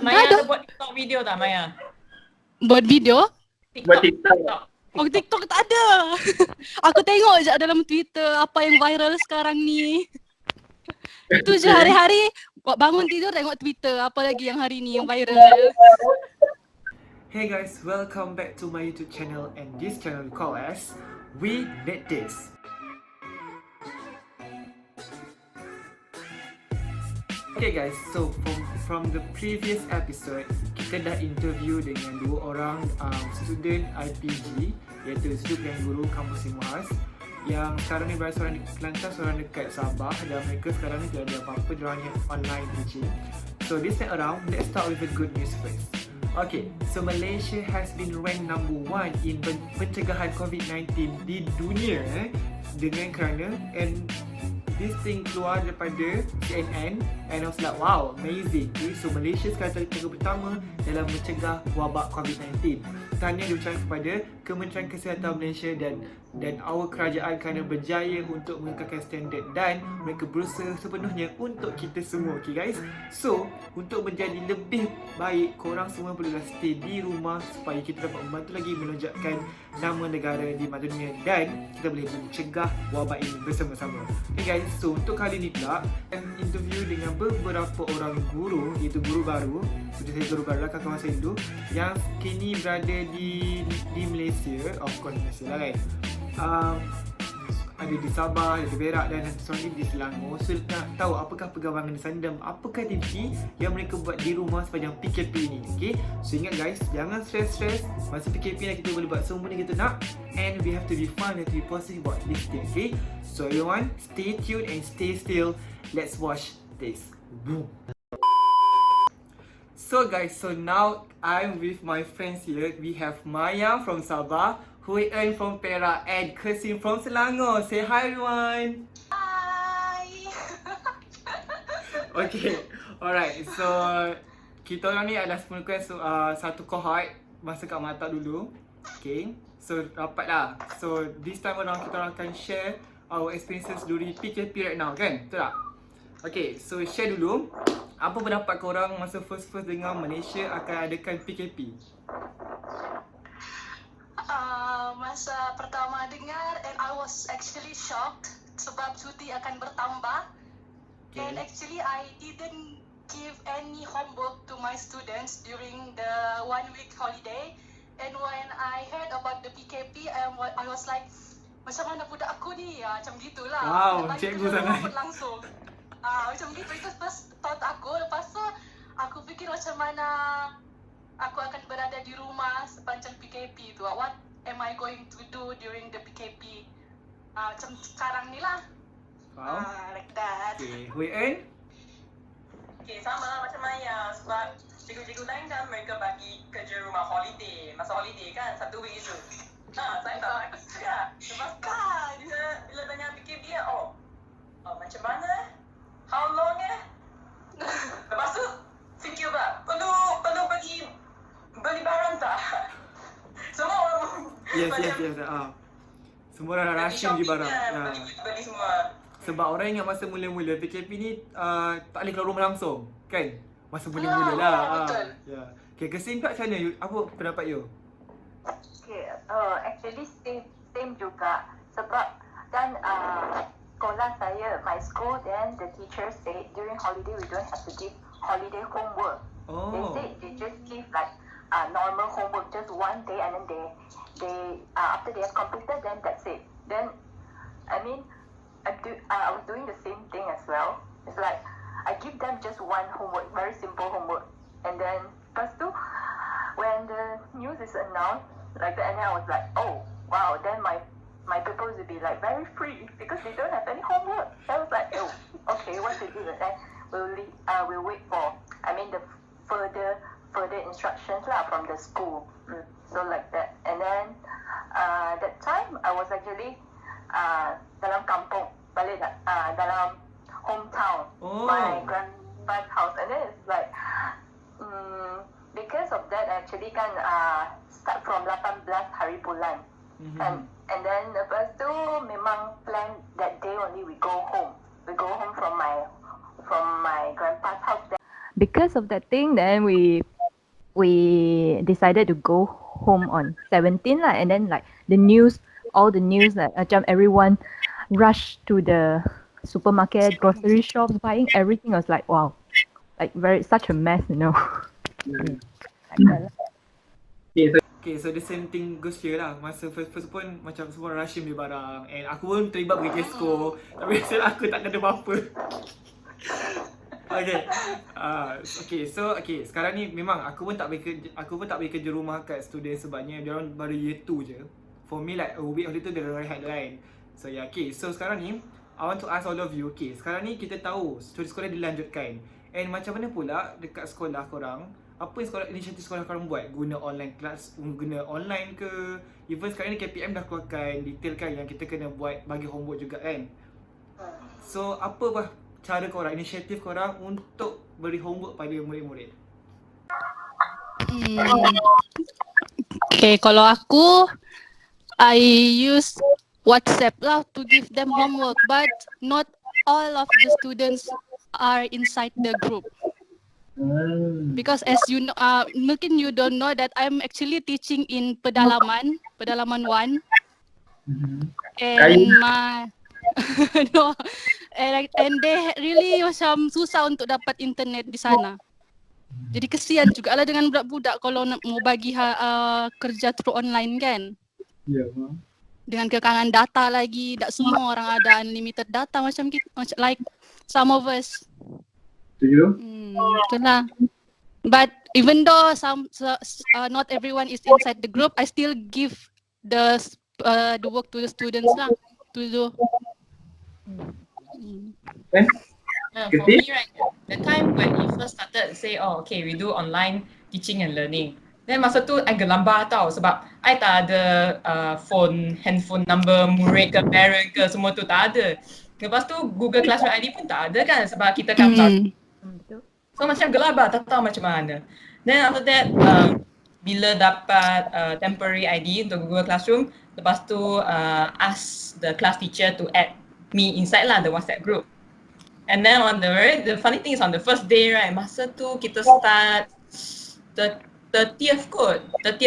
Maya ada buat TikTok video tak Maya? Buat video? Buat TikTok. Oh, TikTok tak ada. Aku tengok je dalam Twitter apa yang viral sekarang ni. Itu je hari-hari bangun tidur tengok Twitter. Apa lagi yang hari ni yang viral. Hey guys, welcome back to my YouTube channel, and this channel we call as We Need This. Okay guys, so from the previous episode, kita dah interview dengan dua orang student IPG, iaitu Student Pilihan Guru Kampus Imuhas, yang sekarang ni berada seorang di Kelantan, seorang dekat Sabah, dan mereka sekarang ni tidak ada apa-apa, diorang yang online teaching. So this time around, let's start with the good news first. Okay, so Malaysia has been ranked number 1 in pencegahan COVID-19 di dunia dengan kerana, and this thing keluar daripada CNN, and I was like, wow, amazing. Okay, so Malaysia sekarang jadi negara pertama dalam mencegah wabak COVID-19. Tahniah diucapkan kepada Kementerian Kesihatan Malaysia dan our kerajaan kerana berjaya untuk mengekalkan standard, dan mereka berusaha sepenuhnya untuk kita semua. Okay guys, so untuk menjadi lebih baik, korang semua perlulah stay di rumah supaya kita dapat membantu lagi melonjakkan nama negara di mata dunia, dan kita boleh mencegah wabak ini bersama-sama. Okay guys, so untuk kali ni pula interview dengan beberapa orang guru, iaitu guru baru, sudah saya guru baru lah, kawan-kawan saya dulu yang kini berada di Malaysia, of course Malaysia lah kan. Ada di Sabah, ada di Perak, dan seorang ni di Selangor. So nak tahu apakah perkembangan di sana dan apakah aktiviti yang mereka buat di rumah sepanjang PKP ni. Okay, so ingat guys, jangan stress. Masa PKP ni kita boleh buat semua benda kita nak, and we have to be fun, we have to be positive about this thing. Okay, so everyone stay tuned and stay still. Let's watch this. Boom. So guys, so now I'm with my friends here. We have Maya from Sabah, Hui En from Perak, and Kesim from Selangor. Say hi everyone. Hi. Okay, alright. So kita orang ni adalah semuanya satu cohort masa kat Mata dulu. Okay, so rapat lah. So this time around kita orang akan share our experiences during PKP right now, kan? Betul tak? Okay, so share dulu. Apa pendapat korang masa first dengar Malaysia akan adakan PKP? Masa pertama dengar, and I was actually shocked sebab cuti akan bertambah. Okay. And actually I didn't give any homework to my students during the 1 week holiday. And when I heard about the PKP, I was like, macam mana budak aku ni? Macam gitulah. Wow, cikgu sangat. Langsung. Macam gitu, itu first thought aku. Lepas tu aku fikir macam mana aku akan berada di rumah sepanjang PKP tu. What am I going to do during the PKP? Macam sekarang ni lah. Wow. Like that. Okay, Hui En? Okay, sama macam Maya, sebab cikgu-cikgu lain kan mereka bagi kerja rumah holiday. Masa holiday kan, 1 week itu. Saya tak bagi juga. Lepas kan, bila tanya PKP, macam mana? How long Lepas tu, fikir pula, perlu bagi beli barang tak? Semua orang Yes. Semua orang rushing beli barang. Beli semua. Sebab orang ingat masa mula-mula PKP ni tak boleh keluar rumah langsung, kan? Masa mula-mula lah. Betul. Ya. Okay, Kesim kat macam mana? Apa pendapat you? Okay, actually same juga. Sebab kan sekolah saya, my school, then the teacher said during holiday we don't have to give holiday homework. They said they just give like normal homework, just 1 day, and then they after they have completed, then that's it. Then I mean I was doing the same thing as well. It's like I give them just one homework, very simple homework, and then first two, when the news is announced like that, and then I was like, oh wow, then my papers will be like very free because they don't have any homework. So I was like, oh, okay, what to do? And then we'll wait for, the further instructions lah from the school. So like that. And then that time I was actually dalam kampung, balik dalam hometown, my grandpa's house. And then it's like because of that actually kan start from 18 hari bulan. And then lepas tu memang plan that day only we go home from my grandpa's house. because of that thing, then we decided to go home on 17 lah, and then like all the news like macam everyone rushed to the supermarket, grocery shops, buying everything. I was like, wow, like such a mess, you know. Like that lah. Okay, so the same thing goes here lah. Masa first pun macam semua rushing beli barang, and aku pun terlibat pergi Tesco, tapi hasil aku tak kena apa-apa. Okay. Okay, sekarang ni memang aku pun tak pergi kerja rumah kat student sebabnya dia orang baru year 2 je. For me like a week of itu dia rehat lain. So yeah, okay. So sekarang ni I want to ask all of you, okay, sekarang ni kita tahu studi sekolah dilanjutkan. And macam mana pula dekat sekolah korang, apa yang inisiatif sekolah korang buat? Guna online class, guna online ke? Even sekarang ni KPM dah keluarkan detailkan yang kita kena buat bagi homework juga kan? So apa cara korang, inisiatif korang untuk beri homework pada murid-murid? Okay, kalau aku, I use WhatsApp lah to give them homework, but not all of the students are inside the group. Because as you know, mungkin you don't know that I'm actually teaching in pedalaman 1, and no, and they really macam susah untuk dapat internet di sana. Jadi kesian juga lah dengan budak-budak kalau nak mau bagi kerja through online kan. Dengan kekangan data lagi, tak semua orang ada unlimited data macam kita, like some of us. Itulah. But even though not everyone is inside the group, I still give the work to the students lah to do. For me, right, the time when we first started say, oh okay, we do online teaching and learning. Then masa tu I gelambar tau sebab I tak ada handphone number murid ke parent ke, semua tu tak ada. Lepas tu Google Classroom ID pun tak ada kan sebab kita kan so macam gelabah, tak tahu macam mana. Then after that, bila dapat temporary ID untuk Google Classroom, lepas tu ask the class teacher to add me inside lah the WhatsApp group. And then the funny thing is on the first day, right, masa tu kita start the 30th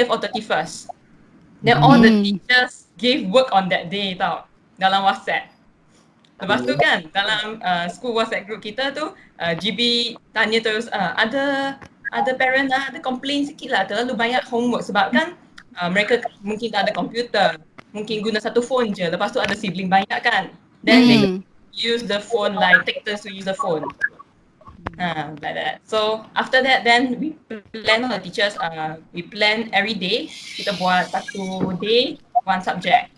or 31st. Then all the teachers gave work on that day tau, dalam WhatsApp. Lepas tu kan, dalam school WhatsApp group kita tu, GB tanya terus, ada parent lah, ada complain sikit lah, terlalu banyak homework sebab kan mereka mungkin tak ada komputer, mungkin guna satu phone je, lepas tu ada sibling banyak kan. Then they use the phone, like take turns to use the phone. Like that. So after that, then we plan all the teachers, we plan every day, kita buat satu day, one subject.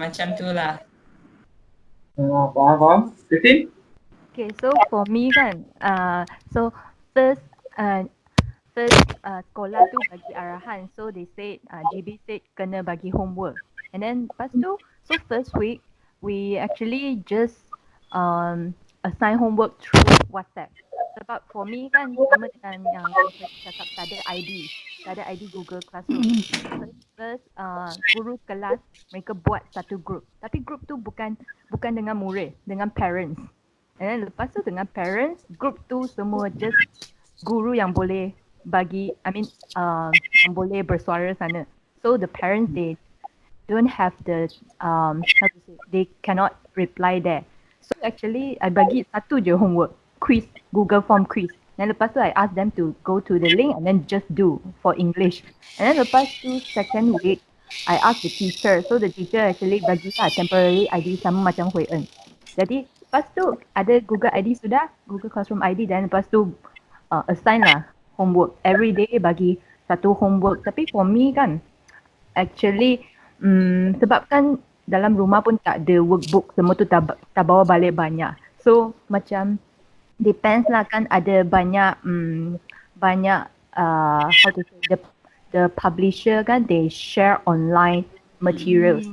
Macam tu lah. Faham? Christine? Okay, so for me kan, so first sekolah tu bagi arahan, so they said GB said kena bagi homework, and then lepas tu, so first week we actually just assign homework through WhatsApp. Sebab for me kan sama dengan yang saya cakap, tak ada ID Google Classroom. First guru kelas mereka buat satu group, tapi group tu bukan dengan murid, dengan parents. And then lepas tu dengan parents, group tu semua just guru yang boleh bagi, yang boleh bersuara sana. So the parents, they don't have the how to say, they cannot reply there. So actually I bagi satu je homework, quiz, Google Form quiz. Dan lepas tu I ask them to go to the link and then just do for English. And then lepas tu second week I ask the teacher. So the teacher actually bagi temporary ID sama macam Hui En. Jadi lepas tu ada Google ID sudah, Google Classroom ID, dan lepas tu assign lah homework. Every day bagi satu homework. Tapi for me kan, actually sebab kan dalam rumah pun tak ada workbook, semua tu tak bawa balik banyak. So macam depends lah kan, ada banyak how to say, the publisher kan, they share online materials.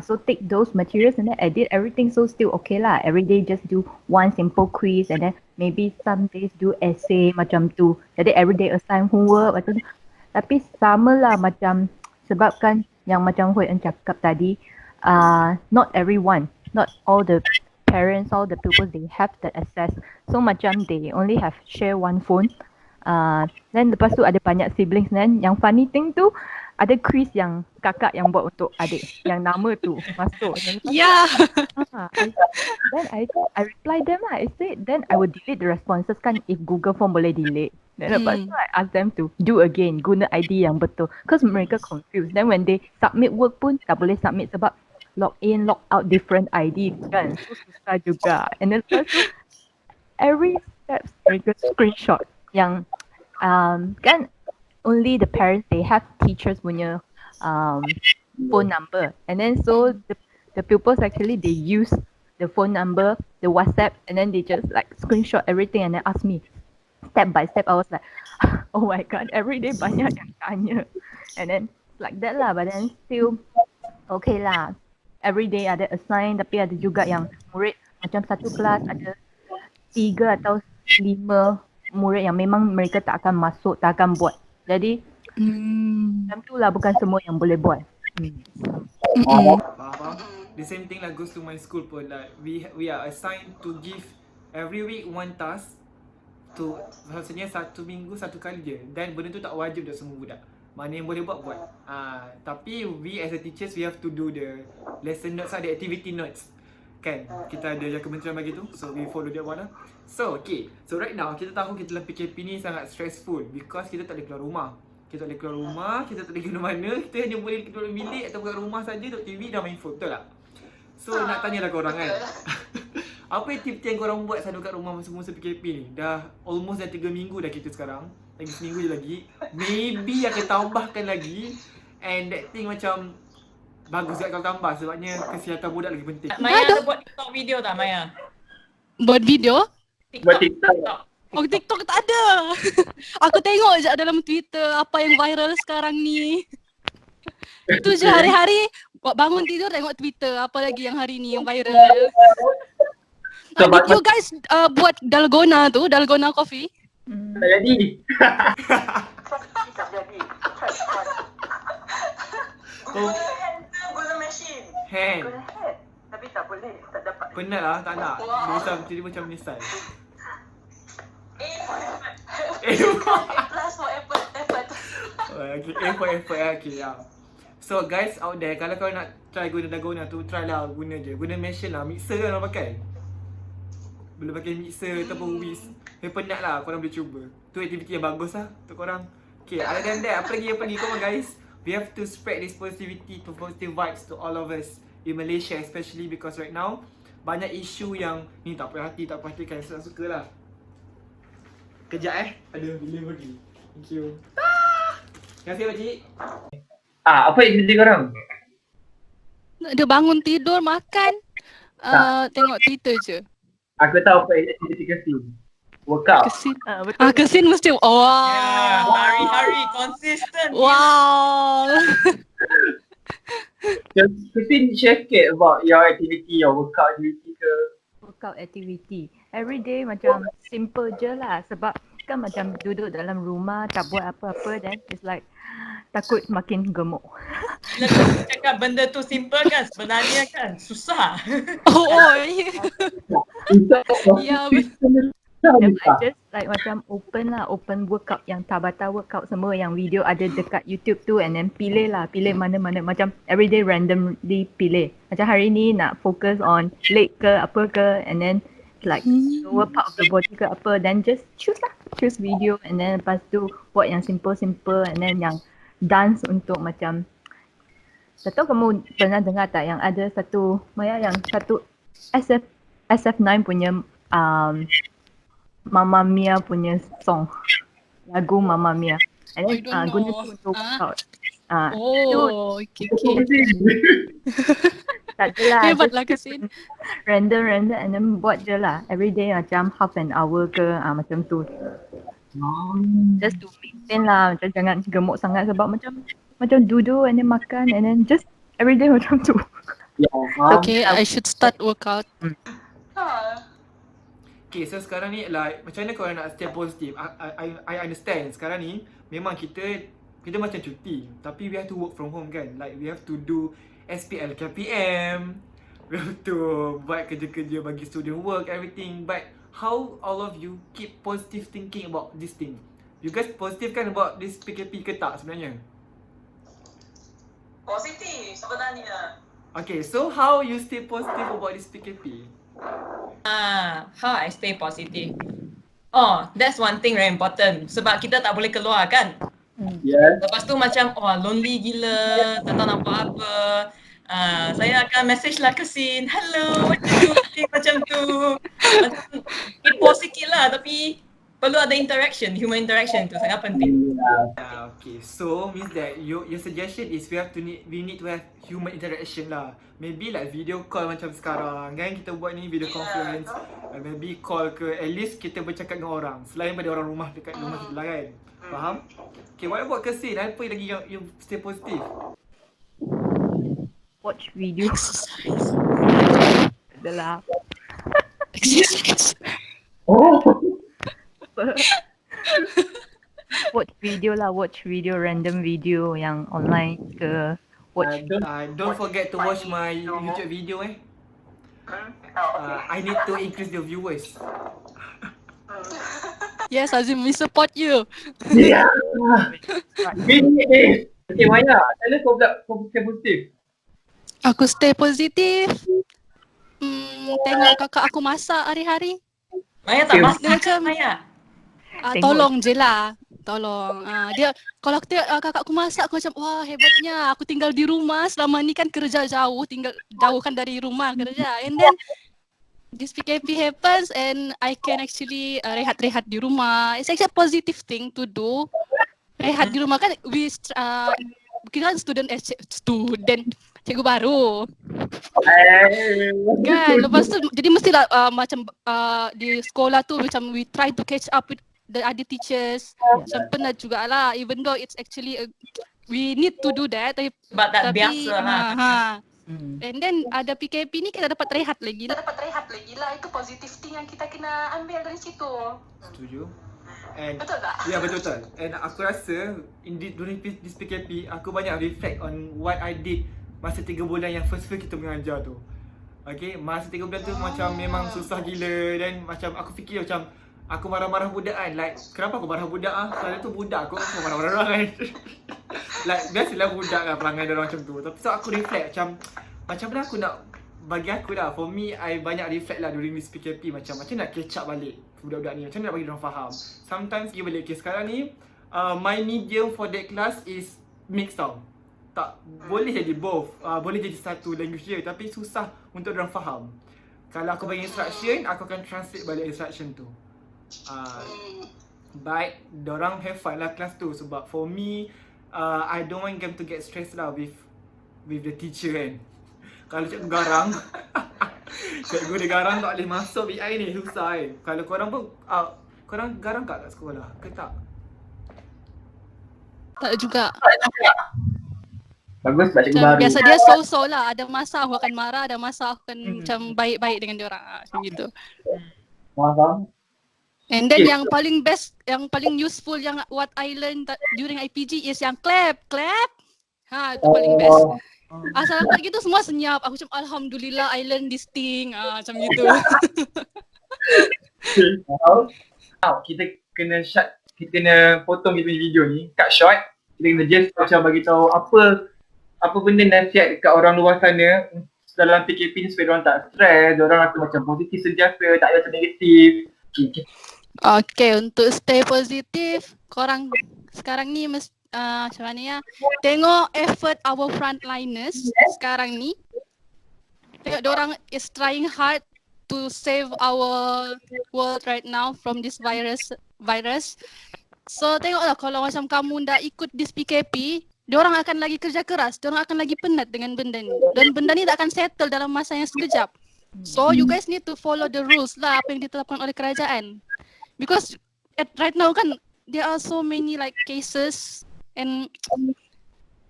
So take those materials and then edit everything, so still okay lah. Every day just do one simple quiz and then maybe some days do essay macam tu. Jadi every day assign homework macam tu. Tapi sama lah macam, sebab kan yang macam Hui En cakap tadi, not everyone, not all the parents, all the pupils, they have that access. So macam they only have share one phone. Then lepas tu ada banyak siblings. Then yang funny thing tu, ada quiz yang kakak yang buat untuk adik. Yang nama tu masuk. Then lepas tu, Ya. then I reply them lah. I said then I will delete the responses kan if Google Form boleh delete. Then lepas tu I ask them to do again, guna ID yang betul. Cause mereka confused. Then when they submit work pun tak boleh submit sebab log in, log out different ID kan. So susah juga. And then lepas tu every step mereka screenshot yang kan only the parents they have teachers punya phone number. And then so the pupils actually they use the phone number, the WhatsApp, and then they just like screenshot everything and then ask me step by step. I was like, oh my god, every day banyak yang tanya. And then like that lah, but then still okay lah. Every day ada assign, tapi ada juga yang murid macam satu kelas ada 3 atau 5 murid yang memang mereka tak akan masuk, tak akan buat. Jadi macam tu lah, bukan semua yang boleh buat. Faham? The same thing lah goes to my school pun. Like we are assigned to give every week one task to maksudnya satu minggu satu kali je. Dan benda tu tak wajib untuk semua budak. Mana yang boleh buat. Tapi we as a teachers we have to do the lesson notes, the activity notes. Kan? Kita ada yang kementerian bagi tu. So we follow that one lah. So okay. So right now kita tahu kita dalam PKP ni sangat stressful because kita tak boleh keluar rumah. Kita tak boleh keluar rumah, kita tak boleh pergi mana. Kita hanya boleh duduk bilik atau kat rumah saja, duduk TV dan main phone. Betul tak? So nak tanyalah korang kan. Apa aktiviti yang korang buat selalu kat rumah masa-masa PKP ni? Dah almost dah 3 minggu dah kita sekarang. Lagi seminggu je lagi. Maybe akan tambahkan lagi. And that thing macam bagus juga kalau tambah sebabnya kesihatan budak lagi penting. Maya ada buat TikTok video tak Maya? Buat video? Buat TikTok. Oh, TikTok tak ada. Aku tengok je dalam Twitter apa yang viral sekarang ni. Itu je hari-hari bangun tidur tengok Twitter apa lagi yang hari ni yang viral. Did you guys buat dalgona tu, dalgona coffee? Tak jadi. Tak jadi. Oh, Guna mesin. hand. Guna head. Tapi tak boleh. Tak dapat. Penat lah, tak nak. Dia macam, jadi macam menyesal. A plus for effort. Okay, effort lah. Okay, ya. So guys out there, kalau kau nak try guna dalgona tu, try lah guna je. Guna machine lah, mixer kan orang pakai. Boleh pakai mixer ataupun whisk. Penat lah, korang boleh cuba. Tu aktiviti yang bagus lah untuk korang. Okay, other than that, apa lagi? Come on guys. We have to spread this positivity to positive vibes to all of us in Malaysia, especially because right now banyak isu yang ni tak puas hati, tak puas hati kan, suka lah. Kejap ada bila pergi. Thank you. Terima kasih pakcik. Apa aktiviti korang? Dia bangun tidur, makan, tengok Twitter je. Aku tahu apa aktiviti kesin. Workout. Kesin. Betul. Kesin mesti. Oh, Yeah, hari-hari consistent. wow. Kesin share sikit about your activity, your workout activity ke? Workout activity. Every day macam simple je lah sebab kan macam duduk dalam rumah tak buat apa-apa then it's like takut makin gemuk. Bila kau cakap benda tu simple kan, sebenarnya kan susah. Ya, Then I just like macam open workout yang Tabata workout semua yang video ada dekat YouTube tu and then pilih mana-mana macam everyday randomly pilih. Macam hari ni nak focus on leg ke apa ke and then like lower part of the body ke apa then just choose video and then lepas tu buat yang simple and then yang dance untuk macam tak tahu kamu pernah dengar tak yang ada satu Maya yang satu SF9 punya Mamma Mia punya song, lagu Mamma Mia. And then guna tu untuk workout. okay. Tak adalah. Hebatlah Kesin. Random and then buat je lah. Every day macam half an hour ke macam tu. Just to maintain lah. Macam jangan gemuk sangat sebab macam duduk and then makan and then just every day macam tu. Okay, I should start workout. Okay, so sekarang ni like macam mana korang nak stay positif? I understand sekarang ni memang kita macam cuti tapi we have to work from home kan. Like we have to do SPL KPM, we have to buat kerja-kerja bagi student work, everything. But how all of you keep positive thinking about this thing? You guys positive kan about this PKP ke tak sebenarnya? Positif sebenarnya. Okay, so how you stay positive about this PKP? How I stay positive. Oh, that's one thing very important. Sebab kita tak boleh keluar kan. Yes. Lepas tu macam lonely gila, tak tahu nak buat apa. Saya akan message lah ke Sin, hello, what you doing? Macam tu. Macam kepo sikit lah tapi perlu ada interaction, human interaction tu sangat penting. Okay, so means that your suggestion is we need to have human interaction lah. Maybe like video call macam sekarang kan, kita buat ni video conference. Maybe call ke, at least kita bercakap dengan orang selain pada orang rumah dekat rumah kita lah kan. Faham? Okay, what about Kesin? Apa lagi yang you stay positif? Watch video. Adalah. Oh. Watch video, random video yang online ke. Don't forget to watch my YouTube video I need to increase the viewers. Yes, Azim, we support you. Yeah. Okay, Maya, tell us kau stay positif. Aku stay positif. Tengok kakak aku masak hari-hari. Maya tak Okay. masak Dia kan macam Maya? Tengok. Tolong je lah. Tolong. Dia kalau aku tengok kakak aku masak aku macam wah hebatnya. Aku tinggal di rumah selama ni kan kerja jauh, tinggal jauh kan dari rumah kerja. And then this PKP happens and I can actually rehat-rehat di rumah. It's actually a positive thing to do. Rehat di rumah kan kita kan student cikgu baru. Kan lepas tu jadi mestilah macam di sekolah tu macam we try to catch up with the other teachers. Macam penat jugalah even though it's actually we need to do that Sebab tak biasa lah. And then ada PKP ni kita dapat rehat lagi Kita lah. dapat rehat lagi lah. Itu positive thing yang kita kena ambil dari situ. Setuju? And Betul tak? ya, betul. And aku rasa during this PKP aku banyak reflect on what I did masa 3 bulan yang first kita mengajar tu. Okay, masa 3 bulan tu macam memang susah gila. Dan macam aku fikir macam aku marah-marah budak kan. Like kenapa aku marah budak Soalnya tu budak aku marah-marah orang kan. Like biasalah budak kan perangai dia orang macam tu. Tapi so aku reflect macam mana aku nak, bagi aku lah, for me I banyak reflect lah during this PKP. Macam nak catch up balik budak-budak ni, macam mana nak bagi diorang faham. Sometimes pergi balik, okay, sekarang ni my medium for that class is mixed tau. Tak boleh jadi both, boleh jadi satu language je, tapi susah untuk diorang faham. Kalau aku bagi instruction, aku akan translate balik instruction tu. But diorang have fun lah class tu. Sebab for me, I don't want them to get stressed lah with the teacher kan. Kalau cikgu garang cikgu dia garang tak boleh masuk BI ni, susah kan. Kalau korang pun korang garang kat sekolah ke tak? Tak juga. Bagus sebab cikgu Macam baru. biasa dia so-so lah. Ada masa aku akan marah, ada masa aku akan macam baik-baik dengan dia orang macam gitu. Faham? And then Okay. yang paling best, yang paling useful yang what I learned during IPG is yang clap. Itu paling best. Asal aku gitu semua senyap. Aku macam alhamdulillah I learn this thing. Macam gitu. Kita kena shot, kita kena potong kita punya video ni, cut short. Kita kena just macam bagi tahu apa benda nasihat dekat orang luar sana dalam PKP ni supaya diorang tak stres, diorang rasa macam positif sentiasa, tak ada rasa negatif. Okay, untuk stay positif, korang sekarang ni macam mana ya? Tengok effort our frontliners sekarang ni. Tengok diorang is trying hard to save our world right now from this virus. So tengoklah kalau macam kamu dah ikut this PKP, diorang akan lagi kerja keras, diorang akan lagi penat dengan benda ni. Dan benda ni tak akan settle dalam masa yang sekejap. So you guys need to follow the rules lah apa yang ditetapkan oleh kerajaan. Because right now kan there are so many like cases and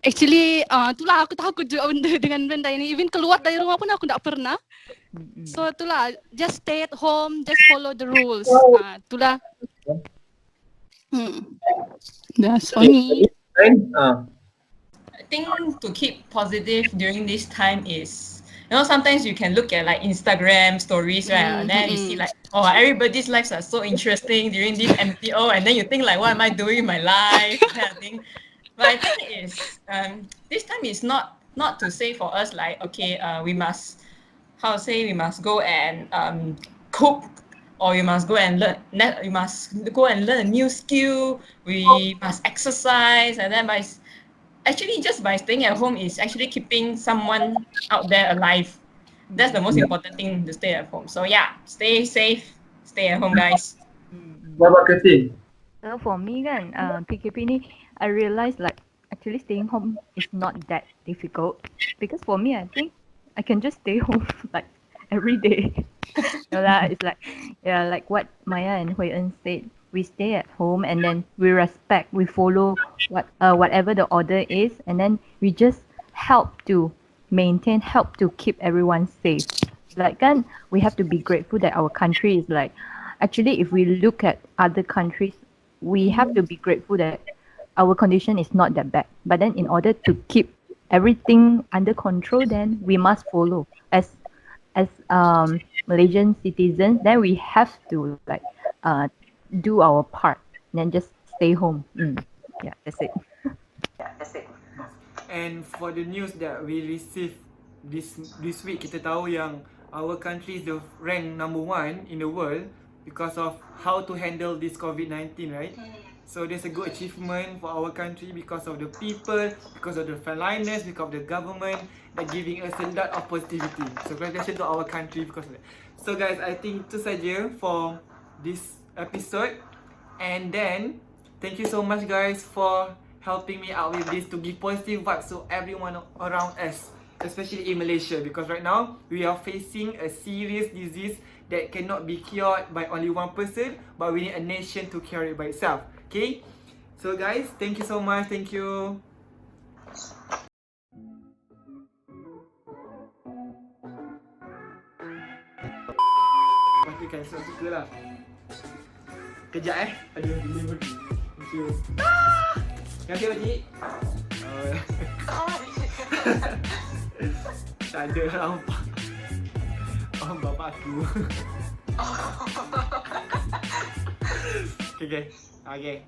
actually itulah aku takut juga dengan benda ini. Even keluar dari rumah pun aku tak pernah. So itulah, just stay at home, just follow the rules. Itulah. That's for me. I think to keep positive during this time is sometimes you can look at like Instagram stories, right? And then you see like, oh, everybody's lives are so interesting during this MTO, and then you think like, what am I doing in my life? Kind of thing. But I think this time is not to say for us like, okay, we must we must go and cook, or you must go and learn a new skill. We must exercise, and then just by staying at home is actually keeping someone out there alive. That's the most important thing, to stay at home. So yeah, stay safe, stay at home, guys. What about Kerstin? So for me kan, PKP ni, I realised like actually staying home is not that difficult, because for me I think I can just stay home like every day. It's like, yeah, like what Maya and Hui En said. We stay at home and then we follow whatever the order is, and then we just help to keep everyone safe. Like kan, we have to be grateful that our country is like, actually if we look at other countries, we have to be grateful that our condition is not that bad. But then in order to keep everything under control, then we must follow as Malaysian citizens. Then we have to like do our part and then just stay home. Yeah, that's it. And for the news that we received this week, kita tahu yang our country is the rank number 1 in the world because of how to handle this COVID-19, right? So there's a good achievement for our country because of the people, because of the frontliners, because of the government that giving us a lot of positivity. So congratulations to our country because of that. So guys, I think itu saja for this episode. And then thank you so much guys for helping me out with this, to give positive vibes to everyone around us, especially in Malaysia, because right now we are facing a serious disease that cannot be cured by only one person, but we need a nation to cure it by itself. Okay, so guys, thank you so much. Thank you. Pastikan suka lah. Kejap Aduh, delivery. Thank you. Terima kasih pakcik. Tak ada lah bapak aku. Okay.